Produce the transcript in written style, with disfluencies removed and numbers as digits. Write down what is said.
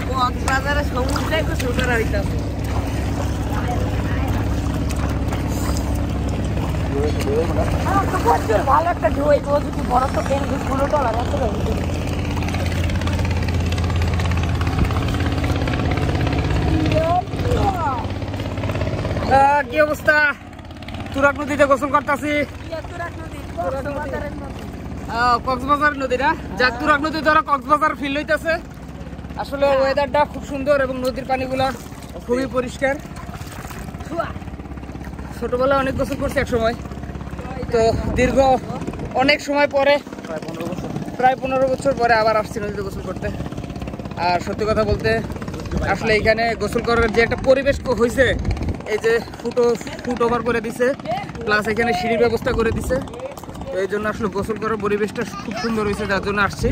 কক্সবাজারে সমুদ্রে গোসল করা হইতাছে। ভালো একটা ঢেউ হইতো যদি বড় তো ট্রেন ঘুরো তো আর কি অবস্থা? তুরাগ নদীতে গোসল করতেছি। কক্সবাজার নদী না, যাক তুরাগ নদী দ্বারা কক্সবাজার ফিল হইতেছে। আসলে ওয়েদারটা খুব সুন্দর এবং নদীর পানিগুলা খুবই পরিষ্কার। ছোটবেলায় অনেক গোসল করছি এক সময়, তো দীর্ঘ অনেক সময় পরে প্রায় 15 বছর পরে আবার আসছি নদীতে গোসল করতে। আর সত্যি কথা বলতে আসলে এখানে গোসল করার যে একটা পরিবেশ হয়েছে, এই যে ফুট ওভার করে দিছে, প্লাস এখানে সিঁড়ির ব্যবস্থা করে দিছে, তো এই জন্য আসলে গোসল করার পরিবেশটা খুব সুন্দর হয়েছে, যার জন্য আসছি।